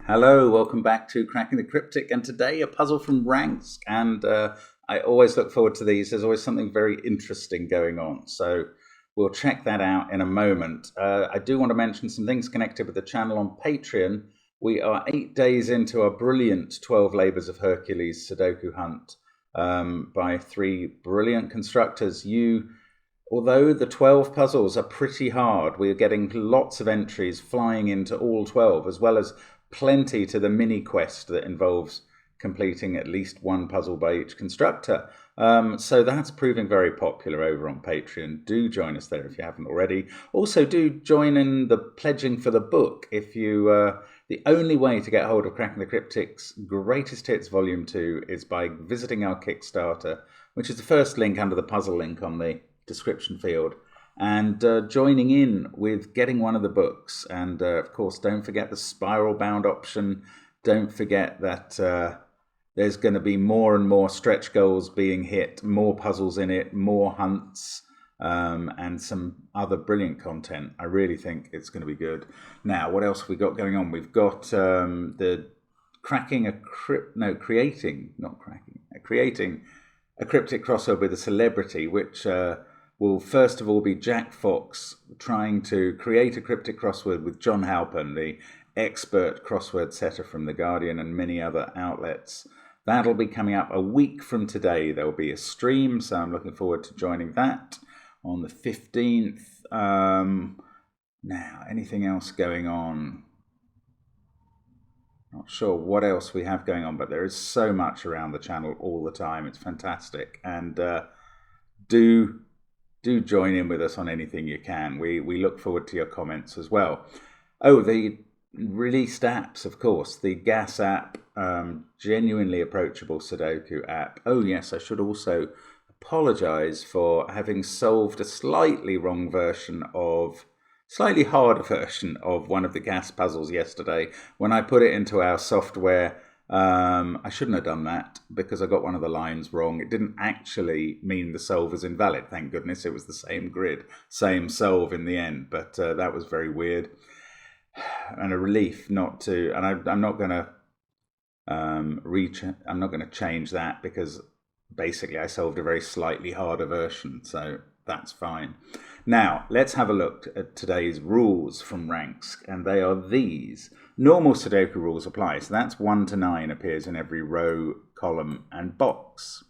Hello, welcome back to Cracking the Cryptic, and today a puzzle from Ranks, and I always look forward to these. There's always something very interesting going on, so we'll check that out in a moment. I do want to mention some things connected with the channel on Patreon. We are 8 days into our brilliant 12 Labours of Hercules Sudoku hunt by 3 brilliant constructors. Although the 12 puzzles are pretty hard, we are getting lots of entries flying into all 12, as well as plenty to the mini quest that involves completing at least one puzzle by each constructor. So that's proving very popular over on Patreon. Do join us there if you haven't already. Also, do join in the pledging for the book. If you, the only way to get hold of Cracking the Cryptic's Greatest Hits Volume 2 is by visiting our Kickstarter, which is the first link under the puzzle link on the description field, and joining in with getting one of the books. And of course, don't forget the spiral bound option. Don't forget that there's going to be more and more stretch goals being hit, more puzzles in it, more hunts, and some other brilliant content. I really think it's going to be good. Now, what else have we got going on? We've got creating a cryptic crossword with a celebrity, which will first of all be Jack Fox trying to create a cryptic crossword with John Halpern, the expert crossword setter from The Guardian and many other outlets. That'll be coming up a week from today. There'll be a stream, so I'm looking forward to joining that on the 15th. Now, anything else going on? Not sure what else we have going on, but there is so much around the channel all the time. It's fantastic. And do join in with us on anything you can. We look forward to your comments as well. Oh, the released apps, of course. The Gas app, genuinely approachable Sudoku app. Oh yes, I should also apologise for having solved a slightly harder version of one of the Gas puzzles yesterday. When I put it into our software, I shouldn't have done that because I got one of the lines wrong. It didn't actually mean the solve was invalid. Thank goodness it was the same grid, same solve in the end. But that was very weird and a relief not to. And I'm not going to I'm not going to change that because basically I solved a very slightly harder version, so that's fine. Now let's have a look at today's rules from Ranks, and they are these. Normal Sudoku rules apply, so that's 1 to 9 appears in every row, column and box.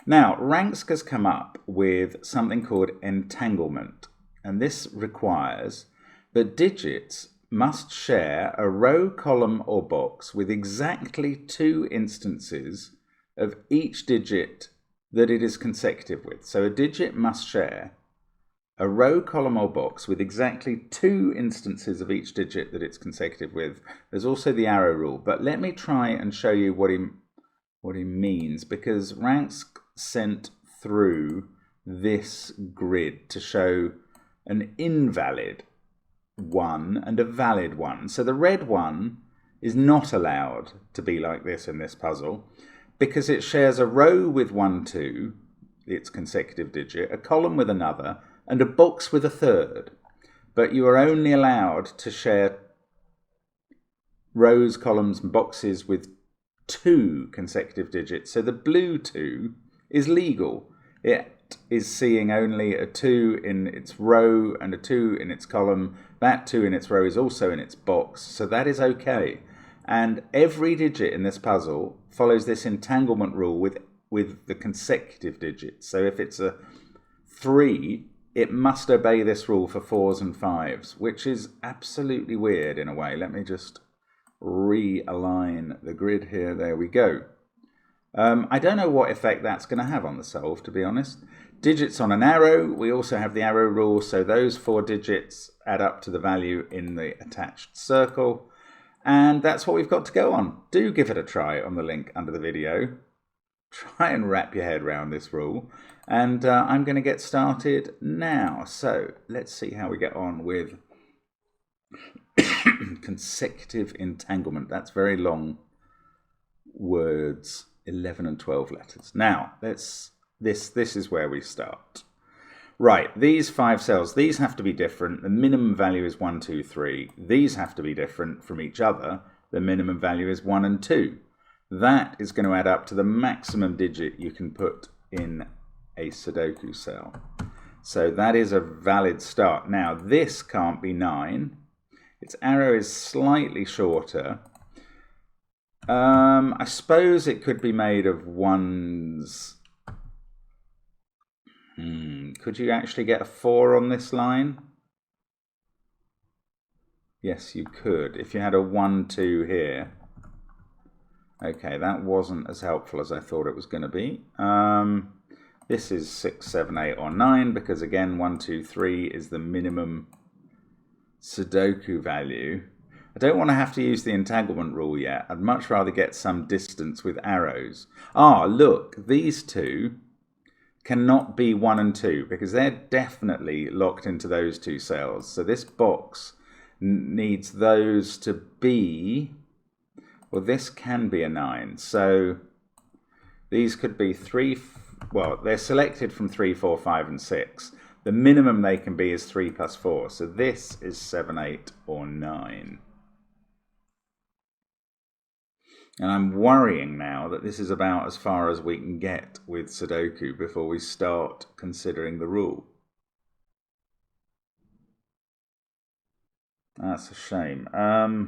Now, Ranks has come up with something called Entanglement, and this requires that digits must share a row, column or box with exactly 2 instances of each digit that it is consecutive with. So a digit must share a row, column or box with exactly 2 instances of each digit that it's consecutive with. There's also the arrow rule, but let me try and show you what he means, because Ranks sent through this grid to show an invalid one and a valid one. So the red one is not allowed to be like this in this puzzle because it shares a row with 1, 2, its consecutive digit, a column with another, and a box with a third. But you are only allowed to share rows, columns and boxes with 2 consecutive digits. So the blue 2 is legal. It is seeing only a 2 in its row and a 2 in its column. That 2 in its row is also in its box, so that is okay. And every digit in this puzzle follows this entanglement rule with the consecutive digits. So if it's a 3, it must obey this rule for 4s and 5s, which is absolutely weird in a way. Let me just realign the grid here. There we go. I don't know what effect that's going to have on the solve, to be honest. Digits on an arrow. We also have the arrow rule, so those 4 digits add up to the value in the attached circle. And that's what we've got to go on. Do give it a try on the link under the video. Try and wrap your head around this rule. And I'm going to get started now. So let's see how we get on with consecutive entanglement. That's very long words, 11 and 12 letters. Now, this is where we start. Right, these 5 cells, these have to be different. The minimum value is 1, 2, 3. These have to be different from each other. the minimum value is 1 and 2. That is going to add up to the maximum digit you can put in a Sudoku cell. So that is a valid start. Now this can't be 9. Its arrow is slightly shorter. I suppose it could be made of ones. Could you actually get a 4 on this line? Yes, you could. If you had a 1, 2 here. Okay, that wasn't as helpful as I thought it was going to be. This is 6, 7, 8, or 9, because again, 1, 2, 3 is the minimum Sudoku value. I don't want to have to use the entanglement rule yet. I'd much rather get some distance with arrows. Ah, look, these two cannot be 1 and 2, because they're definitely locked into those two cells. So this box needs those to be, well, this can be a 9. So these could be 3, well, they're selected from 3, 4, 5, and 6. The minimum they can be is 3 plus 4. So this is 7, 8, or 9. And I'm worrying now that this is about as far as we can get with Sudoku before we start considering the rule. That's a shame. I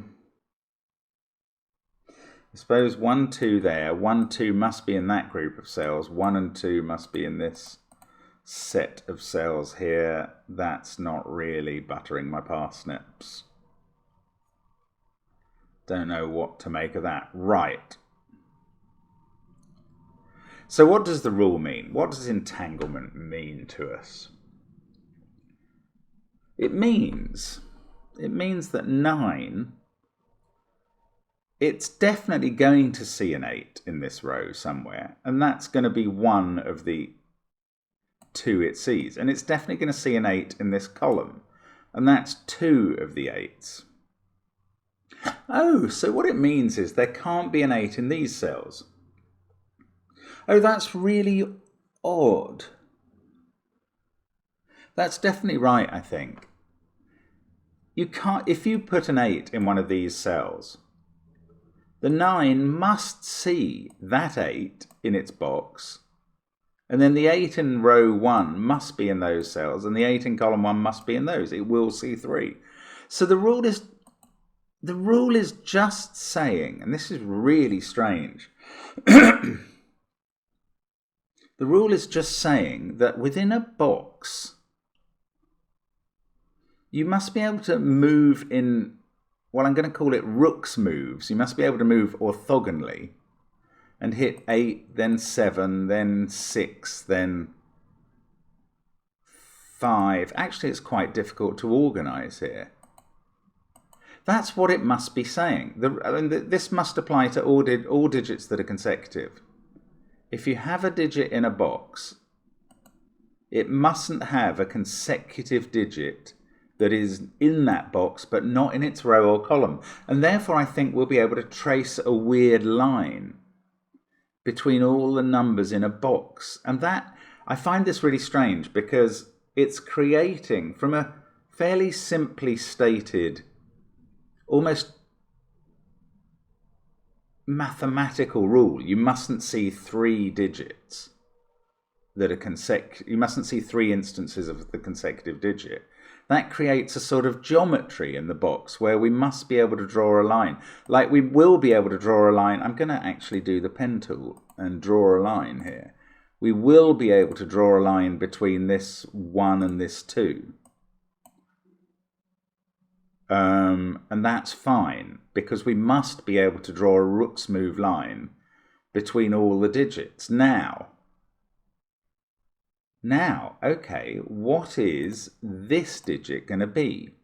suppose 1, 2 there. 1, 2 must be in that group of cells. 1 and 2 must be in this set of cells here. That's not really buttering my parsnips. Don't know what to make of that. Right. So what does the rule mean? What does entanglement mean to us? It means that 9, it's definitely going to see an 8 in this row somewhere, and that's going to be one of the 2 it sees. And it's definitely going to see an 8 in this column, and that's 2 of the 8s. Oh, so what it means is there can't be an 8 in these cells. Oh, that's really odd. That's definitely right, I think. You can't, if you put an 8 in one of these cells, the 9 must see that 8 in its box, and then the 8 in row 1 must be in those cells, and the 8 in column 1 must be in those. It will see 3. So the rule is just saying, and this is really strange, the rule is just saying that within a box, you must be able to move in, well, I'm going to call it Rook's moves. You must be able to move orthogonally and hit 8, then 7, then 6, then 5. Actually, it's quite difficult to organise here. That's what it must be saying. This must apply to all digits that are consecutive. If you have a digit in a box, it mustn't have a consecutive digit that is in that box but not in its row or column. And therefore I think we'll be able to trace a weird line between all the numbers in a box. And that, I find this really strange because it's creating, from a fairly simply stated, almost mathematical rule, you mustn't see 3 digits that are you mustn't see 3 instances of the consecutive digit. That creates a sort of geometry in the box where we must be able to draw a line. Like we will be able to draw a line. I'm going to actually do the pen tool and draw a line here. We will be able to draw a line between this 1 and this 2. And that's fine, because we must be able to draw a Rook's move line between all the digits. Now, okay, what is this digit going to be?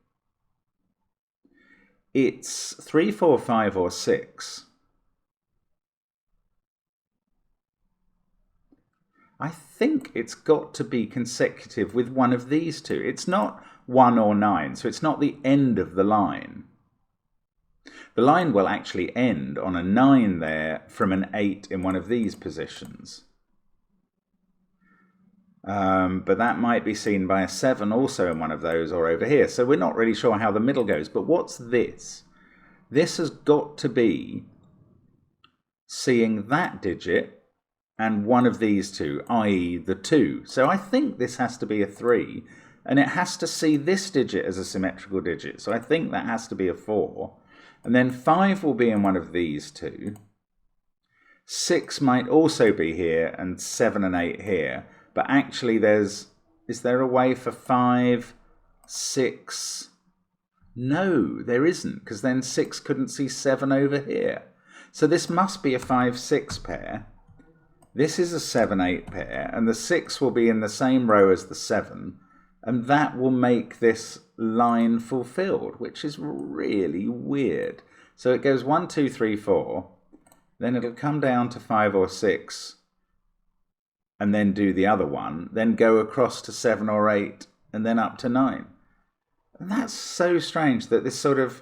It's 3, 4, 5, or 6. I think it's got to be consecutive with one of these two. It's not 1 or 9, so it's not the end of the line. The line will actually end on a 9 there from an 8 in one of these positions. But that might be seen by a 7 also in one of those or over here. So we're not really sure how the middle goes. But what's this? this has got to be seeing that digit and one of these two, i.e. the 2. So I think this has to be a 3, and it has to see this digit as a symmetrical digit. So I think that has to be a 4. And then 5 will be in one of these two. 6 might also be here, and 7 and 8 here. But actually is there a way for 5, 6? No, there isn't, because then 6 couldn't see 7 over here. So this must be a 5-6 pair. This is a 7-8 pair, and the 6 will be in the same row as the 7, and that will make this line fulfilled, which is really weird. So it goes 1, 2, 3, 4, then it'll come down to 5 or 6, and then do the other one, then go across to 7 or 8, and then up to 9. And that's so strange that this sort of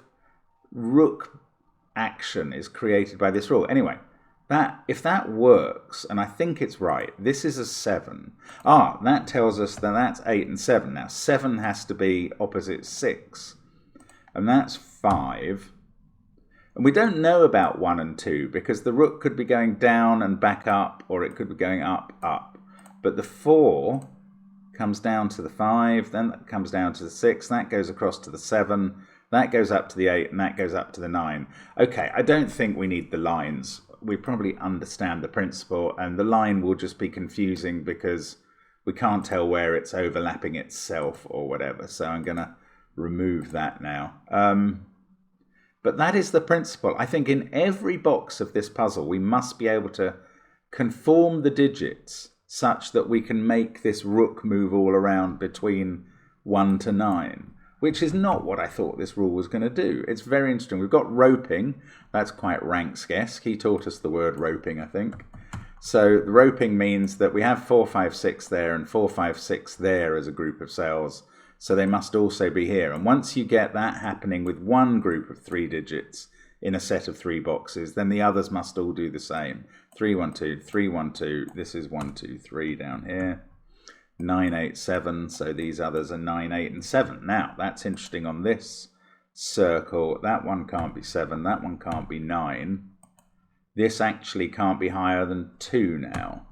rook action is created by this rule. Anyway, if that works, and I think it's right, this is a 7. That tells us that that's 8 and 7. Now, 7 has to be opposite 6, and that's 5. And we don't know about 1 and 2, because the rook could be going down and back up, or it could be going up, up. But the 4 comes down to the 5, then that comes down to the 6, that goes across to the 7, that goes up to the 8, and that goes up to the 9. Okay, I don't think we need the lines. We probably understand the principle, and the line will just be confusing because we can't tell where it's overlapping itself or whatever. So I'm going to remove that now. But that is the principle. I think in every box of this puzzle, we must be able to conform the digits such that we can make this rook move all around between 1 to 9. Which is not what I thought this rule was going to do. It's very interesting. We've got roping. That's quite Ranks-esque. He taught us the word roping, I think. So the roping means that we have 4, 5, 6 there and 4, 5, 6 there as a group of cells. So they must also be here. And once you get that happening with one group of 3 digits in a set of 3 boxes, then the others must all do the same. 3, 1, 2, 3, 1, 2. This is 1, 2, 3 down here. 9, 8, 7, so these others are 9, 8, and 7. Now, that's interesting on this circle. That one can't be 7, that one can't be 9. This actually can't be higher than 2 now,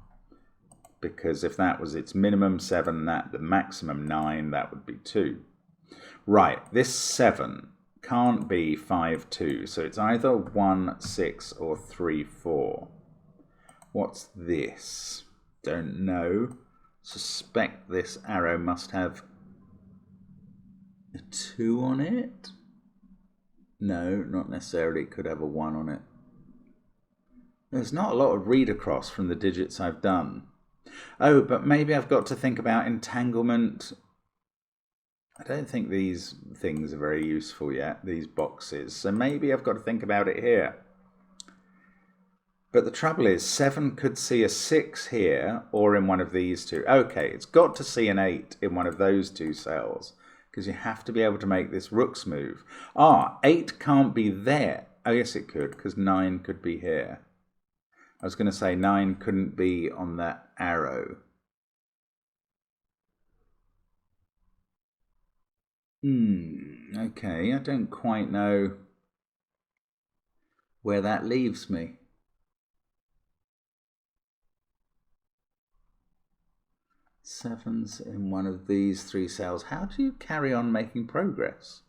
because if that was its minimum 7, the maximum 9, that would be 2. Right, this 7 can't be 5, 2, so it's either 1, 6, or 3, 4. What's this? Don't know. Suspect this arrow must have a 2 on it. No, not necessarily. It could have a 1 on it. There's not a lot of read across from the digits I've done. Oh, but maybe I've got to think about entanglement. I don't think these things are very useful yet, these boxes. So maybe I've got to think about it here. But the trouble is, 7 could see a 6 here or in one of these two. Okay, it's got to see an 8 in one of those 2 cells because you have to be able to make this rook's move. 8 can't be there. Oh, yes, it could, because 9 could be here. I was going to say 9 couldn't be on that arrow. Okay, I don't quite know where that leaves me. 7's in one of these 3 cells. How do you carry on making progress?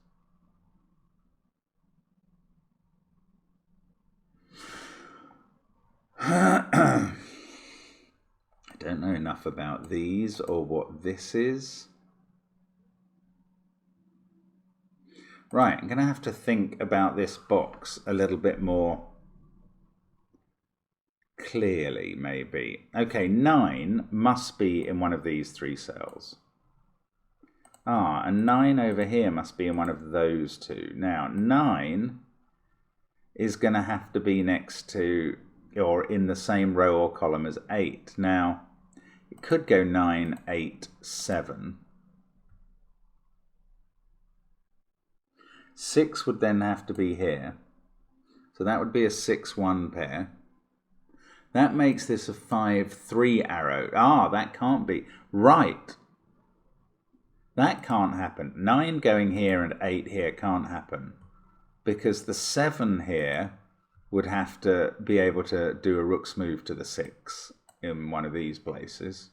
I don't know enough about these or what this is. Right, I'm going to have to think about this box a little bit more clearly, maybe. Okay, 9 must be in one of these 3 cells. And 9 over here must be in one of those 2. Now, 9 is going to have to be next to, or in the same row or column as 8. Now, it could go 9, 8, 7. 6 would then have to be here. So that would be a 6-1 pair. That makes this a 5-3 arrow. That can't be. Right. That can't happen. 9 going here and 8 here can't happen. because the 7 here would have to be able to do a rook's move to the 6 in one of these places.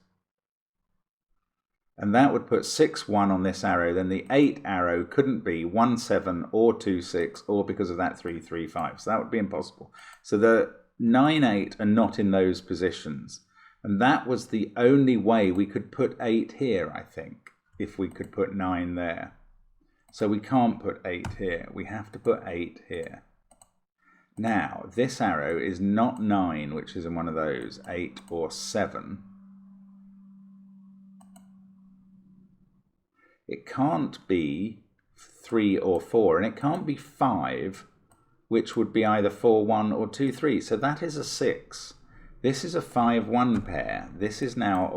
And that would put 6-1 on this arrow. Then the 8 arrow couldn't be 1-7 or 2-6, or because of that 3-3-5. So that would be impossible. So the 9-8 are not in those positions. And that was the only way we could put 8 here, I think, if we could put 9 there. So we can't put 8 here. We have to put 8 here. Now, this arrow is not 9, which is in one of those, 8 or 7. It can't be 3 or 4, and it can't be 5, which would be either 4-1 or 2-3. So that is a 6. This is a 5-1 pair. This is now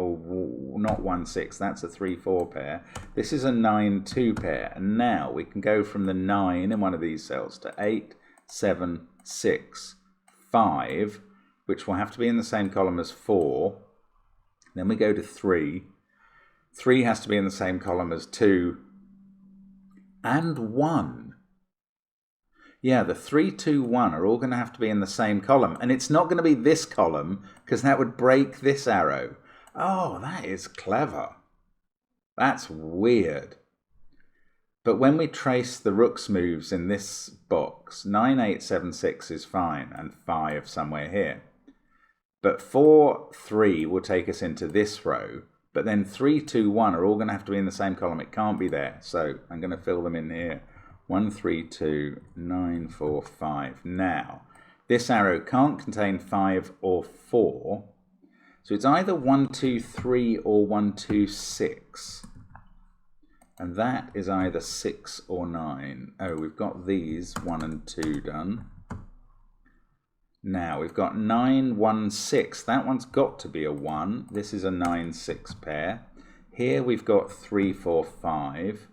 not 1-6, that's a 3-4 pair. This is a 9-2 pair. And now we can go from the 9 in one of these cells to 8, 7, 6, 5, which will have to be in the same column as 4. Then we go to 3. 3 has to be in the same column as 2. And 1. Yeah, the 3, 2, 1 are all going to have to be in the same column. And it's not going to be this column, because that would break this arrow. Oh, that is clever. That's weird. But when we trace the rook's moves in this box, 9, 8, 7, 6 is fine, and 5 somewhere here. But 4, 3 will take us into this row. But then 3, 2, 1 are all going to have to be in the same column. It can't be there. So I'm going to fill them in here. 1, 3, 2, 9, 4, 5. Now, this arrow can't contain 5 or 4. So it's either 1, 2, 3 or 1, 2, 6. And that is either 6 or 9. Oh, we've got these 1 and 2 done. Now, we've got 9, 1, 6. That one's got to be a 1. This is a 9, 6 pair. Here we've got 3, 4, 5.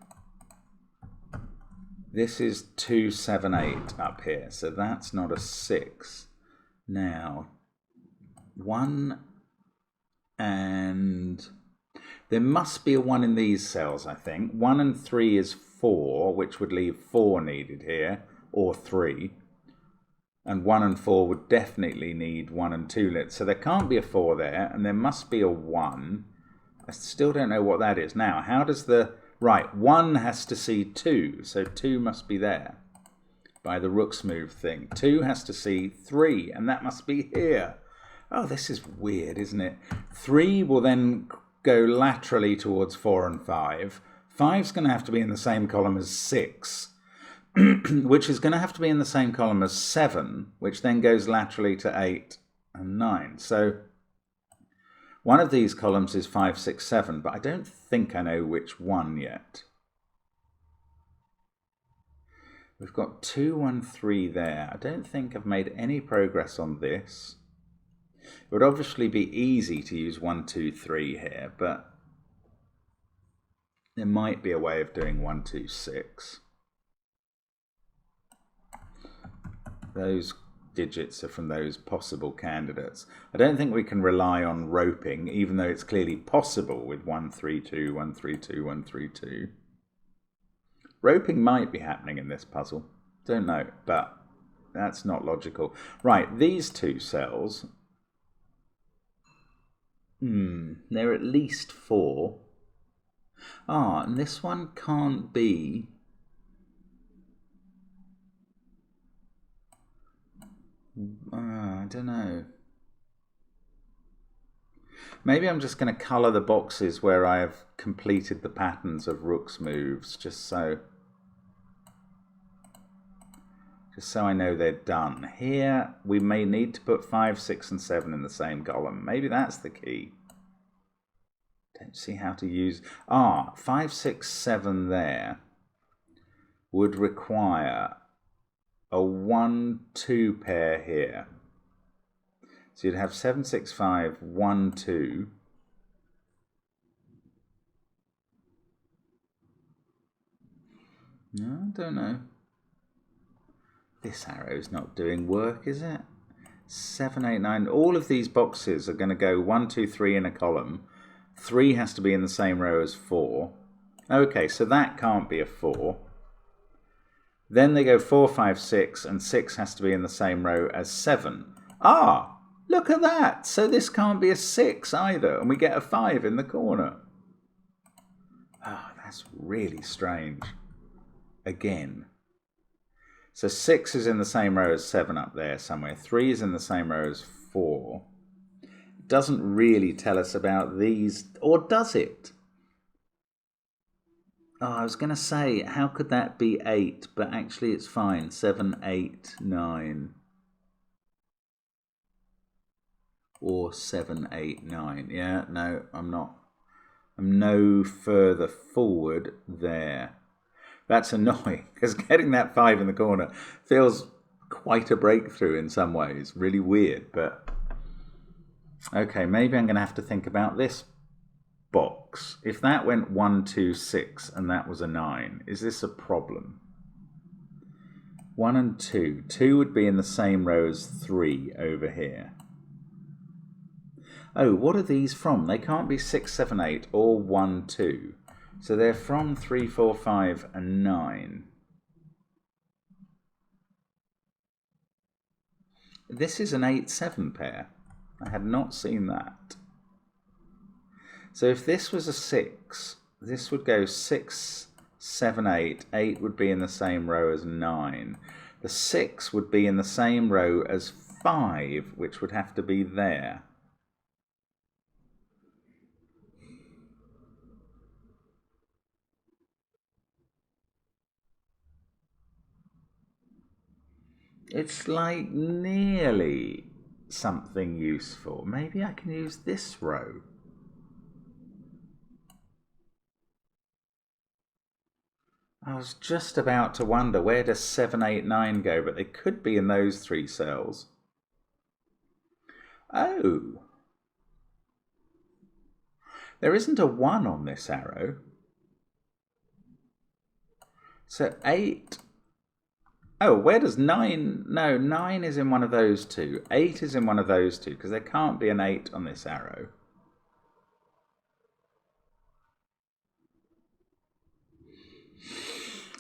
This is 2, 7, 8 up here, so that's not a 6. Now, 1 and... there must be a 1 in these cells, I think. 1 and 3 is 4, which would leave 4 needed here, or 3. And 1 and 4 would definitely need 1 and 2 lit. So there can't be a 4 there, and there must be a 1. I still don't know what that is. Now, how does the... right, 1 has to see 2, so 2 must be there by the rook's move thing. 2 has to see 3, and that must be here. Oh, this is weird, isn't it? 3 will then go laterally towards 4 and 5. 5's going to have to be in the same column as 6, which is going to have to be in the same column as 7, which then goes laterally to 8 and 9. So one of these columns is 5, 6, 7, but I don't think I know which one yet. We've got 2, 1, 3 there. I don't think I've made any progress on this. It would obviously be easy to use 1, 2, 3 here, but there might be a way of doing 1, 2, 6. Those digits are from those possible candidates. I don't think we can rely on roping, even though it's clearly possible with 1, 3, 2, 1, 3, 2, 1, 3, 2. Roping might be happening in this puzzle. Don't know, but that's not logical. Right, these two cells, they're at least 4. Ah, and this one can't be... I don't know. Maybe I'm just going to colour the boxes where I have completed the patterns of rook's moves, just so I know they're done. Here we may need to put 5, 6 and 7 in the same column. Maybe that's the key. Don't see how to use... 5, 6, 7 there would require a 1, 2 pair here. So you'd have 7, 6, 5, 1, 2. No, I don't know. This arrow's not doing work, is it? 7, 8, 9. All of these boxes are going to go 1, 2, 3 in a column. 3 has to be in the same row as 4. Okay, so that can't be a 4. Then they go 4, 5, 6, and 6 has to be in the same row as 7. Ah, look at that. So this can't be a 6 either, and we get a 5 in the corner. Ah, that's really strange. Again. So 6 is in the same row as 7 up there somewhere. 3 is in the same row as 4. It doesn't really tell us about these, or does it? Oh, I was going to say, how could that be 8? But actually it's fine. 7, 8, 9. Or 7, 8, 9. Yeah, no, I'm not. I'm no further forward there. That's annoying, because getting that 5 in the corner feels quite a breakthrough in some ways. Really weird, but... Okay, maybe I'm going to have to think about this box. If that went 1, 2, 6 and that was a 9, is this a problem? 1 and 2. 2 would be in the same row as 3 over here. Oh, what are these from? They can't be 6, 7, 8 or 1, 2. So they're from 3, 4, 5 and 9. This is an 8, 7 pair. I had not seen that. So if this was a 6, this would go 6, 7, 8. 8 would be in the same row as 9. The 6 would be in the same row as 5, which would have to be there. It's like nearly something useful. Maybe I can use this row. I was just about to wonder, where does 7, 8, 9 go? But they could be in those 3 cells. Oh. There isn't a 1 on this arrow. So 8... Oh, where does 9... No, 9 is in one of those 2. 8 is in one of those 2, because there can't be an 8 on this arrow.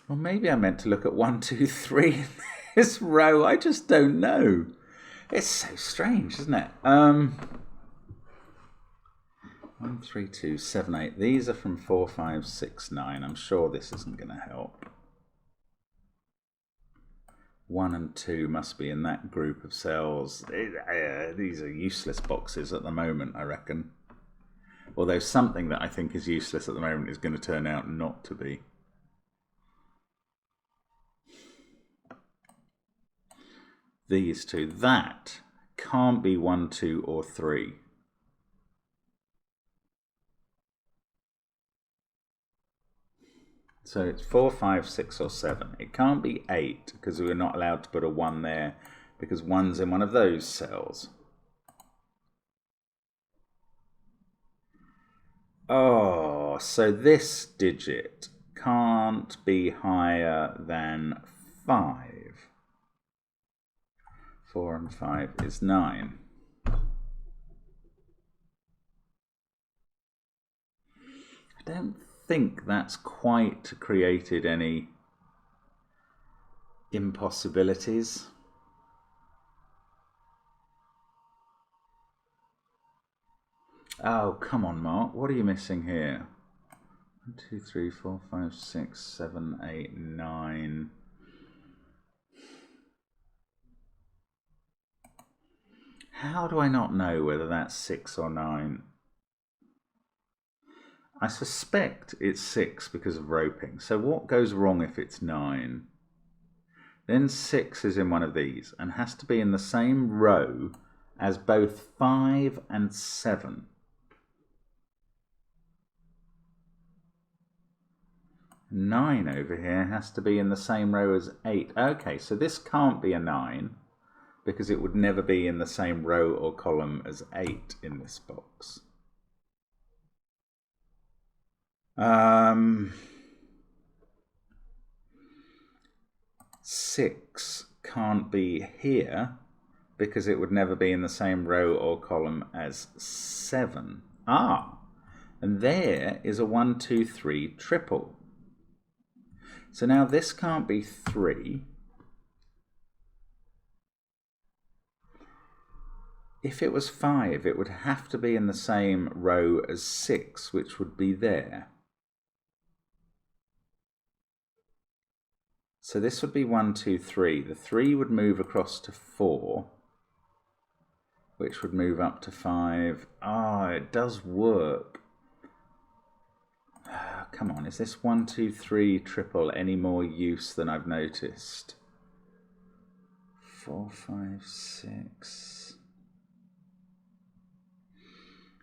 Well, maybe I meant to look at 1, 2, 3 in this row. I just don't know. It's so strange, isn't it? 1, 3, 2, 7, 8. These are from 4, 5, 6, 9. I'm sure this isn't going to help. 1 and 2 must be in that group of cells. These are useless boxes at the moment, I reckon. Although something that I think is useless at the moment is going to turn out not to be. These 2. That can't be 1, 2 or 3. So it's 4, 5, 6 or 7. It can't be 8 because we're not allowed to put a 1 there because 1's in one of those cells. Oh, so this digit can't be higher than 5. 4 and 5 is 9. I don't think that's quite created any impossibilities. Oh, come on, Mark. What are you missing here? 1, 2, 3, 4, 5, 6, 7, 8, 9. How do I not know whether that's 6 or 9? I suspect it's 6 because of roping. So what goes wrong if it's 9? Then 6 is in one of these and has to be in the same row as both 5 and 7. Nine over here has to be in the same row as 8. Okay, so this can't be a 9 because it would never be in the same row or column as 8 in this box. 6 can't be here because it would never be in the same row or column as 7. Ah, and there is a 1, 2, 3 triple. So now this can't be 3. If it was 5, it would have to be in the same row as 6, which would be there. So this would be 1, 2, 3. The 3 would move across to 4, which would move up to 5. Ah, it does work. Come on, is this 1, 2, 3 triple any more use than I've noticed? 4, 5, 6.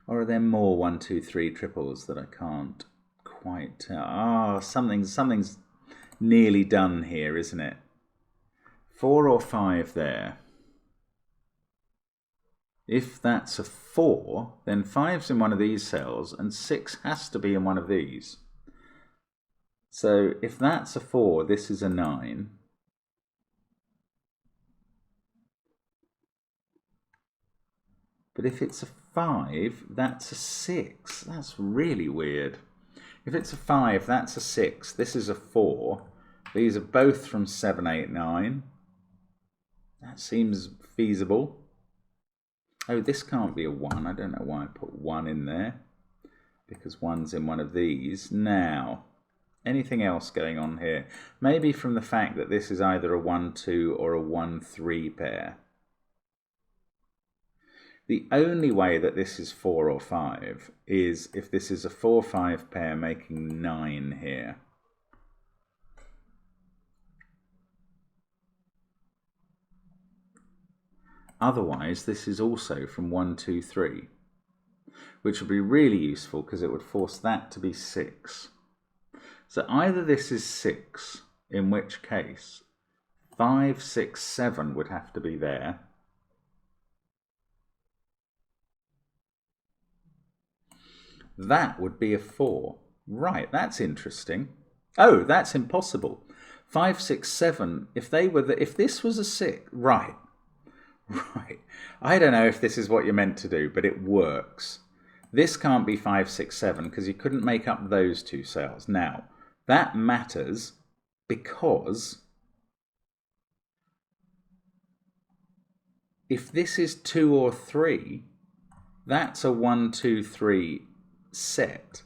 Or are there more 1, 2, 3 triples that I can't quite tell? Ah, something's nearly done here, isn't it? 4 or 5 there. If that's a 4, then 5's in one of these cells and 6 has to be in one of these. So if that's a 4, this is a 9. But if it's a 5, that's a 6. That's really weird. If it's a 5, that's a 6. This is a 4. These are both from 7, 8, 9. That seems feasible. Oh, this can't be a 1. I don't know why I put 1 in there. Because 1's in one of these. Now, anything else going on here? Maybe from the fact that this is either a 1, 2 or a 1, 3 pair. The only way that this is 4 or 5 is if this is a 4, 5 pair making 9 here. Otherwise, this is also from 1, 2, 3, which would be really useful because it would force that to be 6. So either this is 6, in which case 5, 6, 7 would have to be there. That would be a 4. Right, that's interesting. Oh, that's impossible. 5, 6, 7, if this was a 6, right. Right. I don't know if this is what you're meant to do, but it works. This can't be 5, 6, 7 because you couldn't make up those two cells. Now, that matters because if this is 2 or 3, that's a 1, 2, 3 set.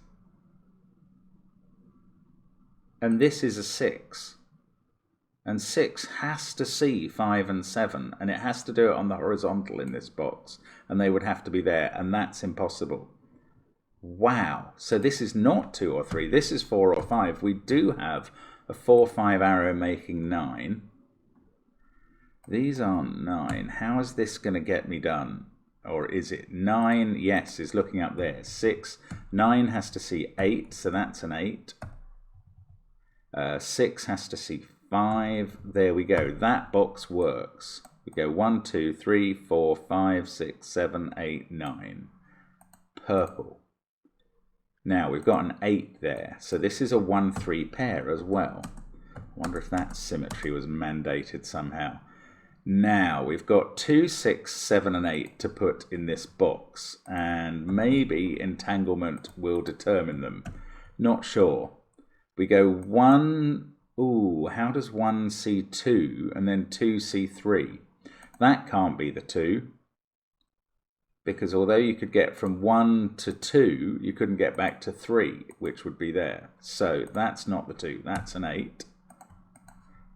And this is a 6. And 6 has to see 5 and 7, and it has to do it on the horizontal in this box, and they would have to be there, and that's impossible. Wow, so this is not 2 or 3, this is 4 or 5. We do have a 4, 5 arrow making 9. These aren't 9. How is this going to get me done? Or is it 9? Yes, is looking up there. 6, 9 has to see 8, so that's an 8. 6 has to see 5. There we go. That box works. We go 1, 2, 3, 4, 5, 6, 7, 8, 9. Purple. Now we've got an 8 there. So this is a 1, 3 pair as well. I wonder if that symmetry was mandated somehow. Now we've got 2, 6, 7 and 8 to put in this box. And maybe entanglement will determine them. Not sure. We go 1... Ooh, how does 1 see 2 and then 2 see 3? That can't be the 2. Because although you could get from 1 to 2, you couldn't get back to 3, which would be there. So that's not the 2. That's an 8.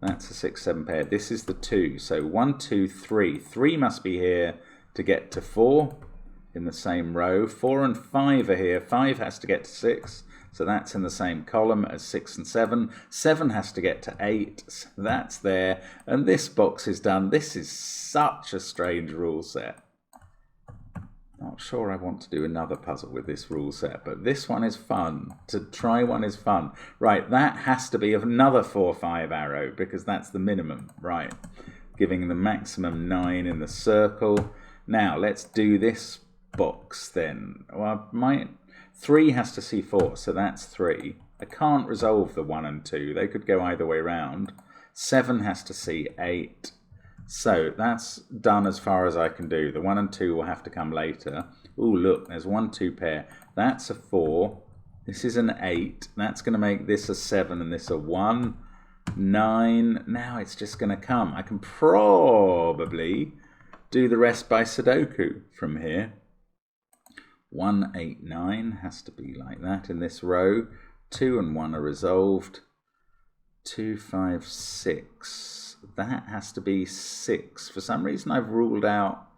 That's a 6, 7 pair. This is the 2. So 1, 2, 3. 3 must be here to get to 4 in the same row. 4 and 5 are here. 5 has to get to 6. So that's in the same column as 6 and 7. 7 has to get to 8. So that's there. And this box is done. This is such a strange rule set. Not sure I want to do another puzzle with this rule set, but this one is fun. To try one is fun. Right, that has to be another 4, 5 arrow because that's the minimum. Right, giving the maximum 9 in the circle. Now, let's do this box then. Well, 3 has to see 4, so that's 3. I can't resolve the 1 and 2. They could go either way round. 7 has to see 8. So that's done as far as I can do. The 1 and 2 will have to come later. Ooh, look, there's 1, 2 pair. That's a 4. This is an 8. That's going to make this a 7 and this a 1. 9. Now it's just going to come. I can probably do the rest by Sudoku from here. 1, 8, 9 has to be like that in this row. 2 and 1 are resolved. 2, 5, 6. That has to be 6. For some reason I've ruled out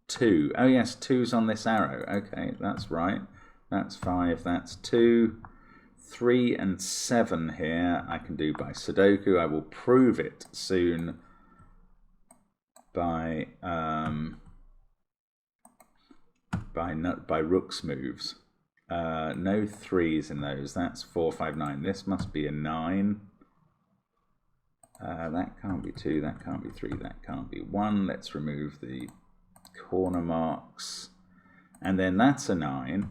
2. Oh yes, 2's on this arrow. Okay, that's right. That's 5, that's 2. 3 and 7 here I can do by Sudoku. I will prove it soon by rook's moves. No 3's in those. That's 4, 5, 9. This must be a 9. That can't be 2. That can't be 3. That can't be 1. Let's remove the corner marks. And then that's a 9.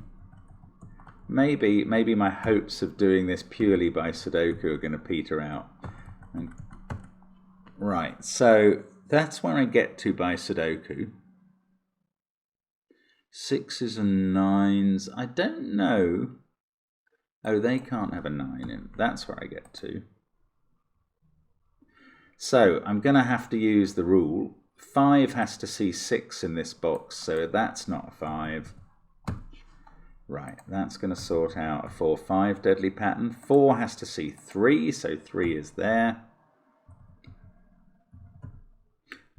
Maybe my hopes of doing this purely by Sudoku are going to peter out. Right, so that's where I get to by Sudoku. 6s and 9s. I don't know. Oh, they can't have a 9 in. That's where I get to. So I'm going to have to use the rule. 5 has to see 6 in this box, so that's not a 5. Right, that's going to sort out a 4, 5 deadly pattern. 4 has to see 3, so 3 is there.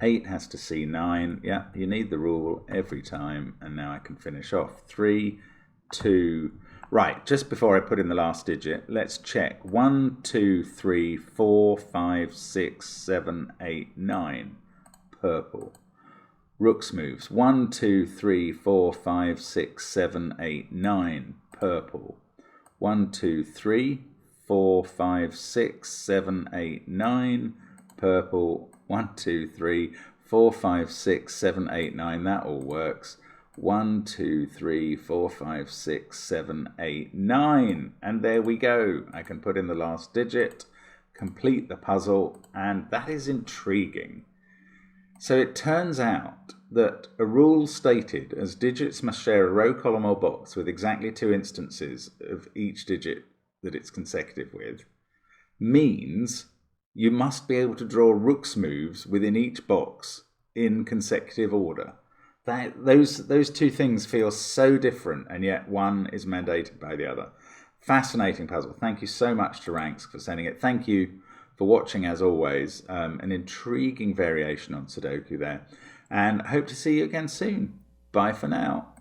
8 has to see 9. Yeah, you need the rule every time, and now I can finish off. 3, 2. Right, just before I put in the last digit, let's check. 1, 2, 3, 4, 5, 6, 7, 8, 9. Purple. Rook's moves. 1, 2, 3, 4, 5, 6, 7, 8, 9. Purple. 1, 2, 3, 4, 5, 6, 7, 8, 9. Purple. 1, 2, 3, 4, 5, 6, 7, 8, 9. That all works. 1, 2, 3, 4, 5, 6, 7, 8, 9. And there we go. I can put in the last digit, complete the puzzle, and that is intriguing. So it turns out that a rule stated as digits must share a row, column, or box with exactly 2 instances of each digit that it's consecutive with means you must be able to draw rook's moves within each box in consecutive order. Those two things feel so different, and yet one is mandated by the other. Fascinating puzzle. Thank you so much to Ranks for sending it. Thank you for watching, as always. An intriguing variation on Sudoku there. And hope to see you again soon. Bye for now.